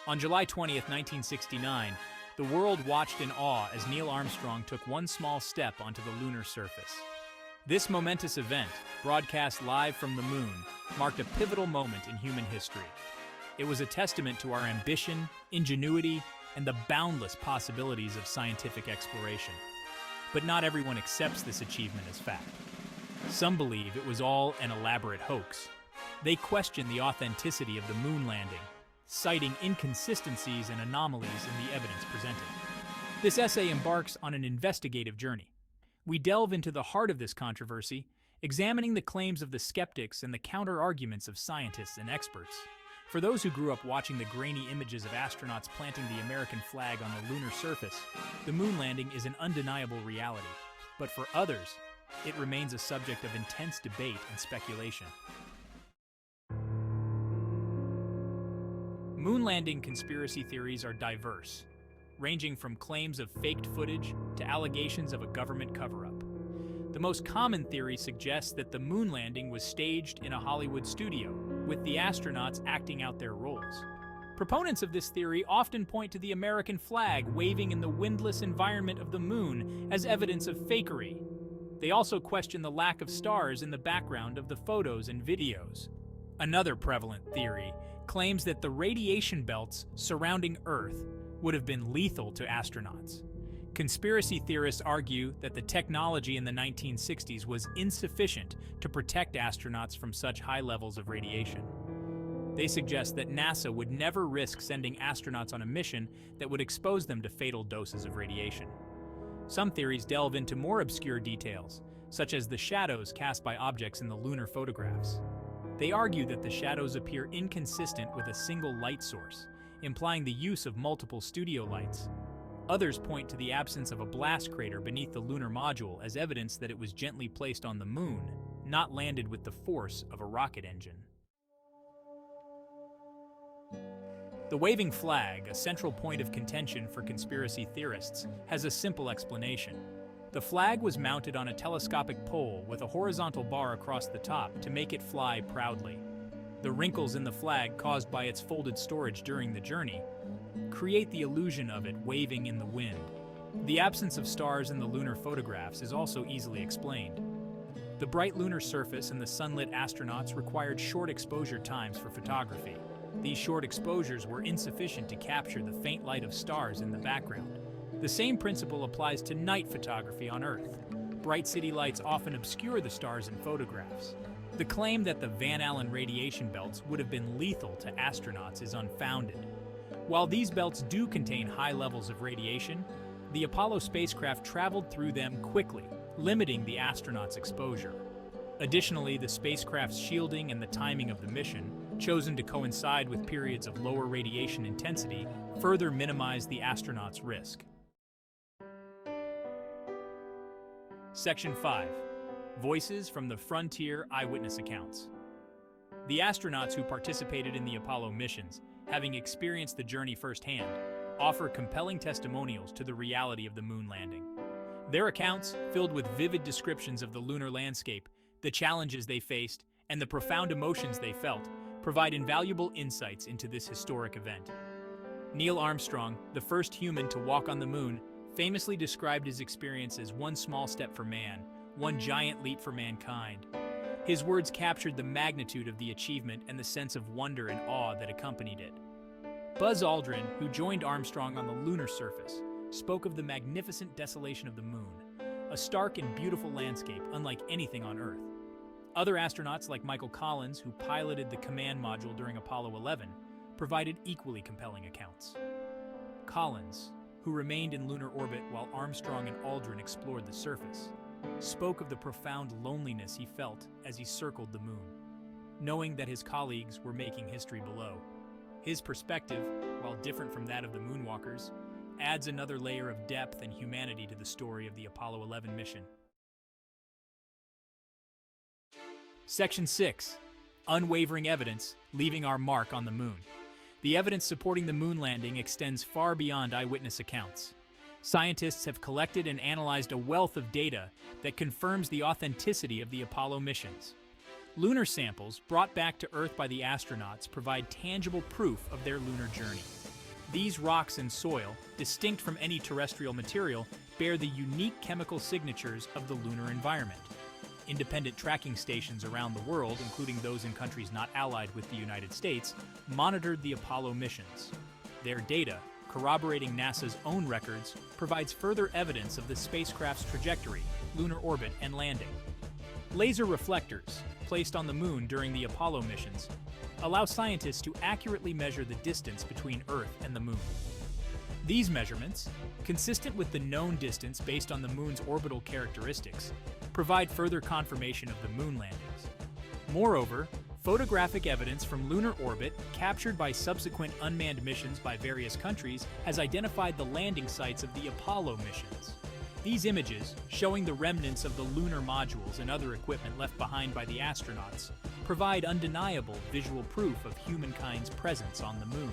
On July 20th, 1969, the world watched in awe as Neil Armstrong took one small step onto the lunar surface. This momentous event, broadcast live from the moon, marked a pivotal moment in human history. It was a testament to our ambition, ingenuity, and the boundless possibilities of scientific exploration. But not everyone accepts this achievement as fact. Some believe it was all an elaborate hoax. They question the authenticity of the moon landing, citing inconsistencies and anomalies in the evidence presented. This essay embarks on an investigative journey. We delve into the heart of this controversy, examining the claims of the skeptics and the counter-arguments of scientists and experts. For those who grew up watching the grainy images of astronauts planting the American flag on the lunar surface, the moon landing is an undeniable reality. But for others, it remains a subject of intense debate and speculation. Moon landing conspiracy theories are diverse, ranging from claims of faked footage to allegations of a government cover-up. The most common theory suggests that the moon landing was staged in a Hollywood studio, with the astronauts acting out their roles. Proponents of this theory often point to the American flag waving in the windless environment of the moon as evidence of fakery. They also question the lack of stars in the background of the photos and videos. Another prevalent theory claims that the radiation belts surrounding Earth would have been lethal to astronauts. Conspiracy theorists argue that the technology in the 1960s was insufficient to protect astronauts from such high levels of radiation. They suggest that NASA would never risk sending astronauts on a mission that would expose them to fatal doses of radiation. Some theories delve into more obscure details, such as the shadows cast by objects in the lunar photographs. They argue that the shadows appear inconsistent with a single light source, implying the use of multiple studio lights. Others point to the absence of a blast crater beneath the lunar module as evidence that it was gently placed on the moon, not landed with the force of a rocket engine. The waving flag, a central point of contention for conspiracy theorists, has a simple explanation. The flag was mounted on a telescopic pole with a horizontal bar across the top to make it fly proudly. The wrinkles in the flag caused by its folded storage during the journey create the illusion of it waving in the wind. The absence of stars in the lunar photographs is also easily explained. The bright lunar surface and the sunlit astronauts required short exposure times for photography. These short exposures were insufficient to capture the faint light of stars in the background. The same principle applies to night photography on Earth. Bright city lights often obscure the stars in photographs. The claim that the Van Allen radiation belts would have been lethal to astronauts is unfounded. While these belts do contain high levels of radiation, the Apollo spacecraft traveled through them quickly, limiting the astronauts' exposure. Additionally, the spacecraft's shielding and the timing of the mission, chosen to coincide with periods of lower radiation intensity, further minimize the astronauts' risk. Section 5. Voices from the Frontier Eyewitness Accounts. The astronauts who participated in the Apollo missions, having experienced the journey firsthand, offer compelling testimonials to the reality of the moon landing. Their accounts, filled with vivid descriptions of the lunar landscape, the challenges they faced, and the profound emotions they felt, provide invaluable insights into this historic event. Neil Armstrong, the first human to walk on the moon, famously described his experience as one small step for man, one giant leap for mankind. His words captured the magnitude of the achievement and the sense of wonder and awe that accompanied it. Buzz Aldrin, who joined Armstrong on the lunar surface, spoke of the magnificent desolation of the moon, a stark and beautiful landscape unlike anything on Earth. Other astronauts like Michael Collins, who piloted the command module during Apollo 11, provided equally compelling accounts. Collins, who remained in lunar orbit while Armstrong and Aldrin explored the surface, spoke of the profound loneliness he felt as he circled the moon, knowing that his colleagues were making history below. His perspective, while different from that of the moonwalkers, adds another layer of depth and humanity to the story of the Apollo 11 mission. Section 6. Unwavering evidence, leaving our mark on the moon. The evidence supporting the moon landing extends far beyond eyewitness accounts. Scientists have collected and analyzed a wealth of data that confirms the authenticity of the Apollo missions. Lunar samples brought back to Earth by the astronauts provide tangible proof of their lunar journey. These rocks and soil, distinct from any terrestrial material, bear the unique chemical signatures of the lunar environment. Independent tracking stations around the world, including those in countries not allied with the United States, monitored the Apollo missions. Their data, corroborating NASA's own records, provides further evidence of the spacecraft's trajectory, lunar orbit, and landing. Laser reflectors, placed on the Moon during the Apollo missions, allow scientists to accurately measure the distance between Earth and the Moon. These measurements, consistent with the known distance based on the Moon's orbital characteristics, provide further confirmation of the Moon landings. Moreover, photographic evidence from lunar orbit captured by subsequent unmanned missions by various countries has identified the landing sites of the Apollo missions. These images, showing the remnants of the lunar modules and other equipment left behind by the astronauts, provide undeniable visual proof of humankind's presence on the Moon.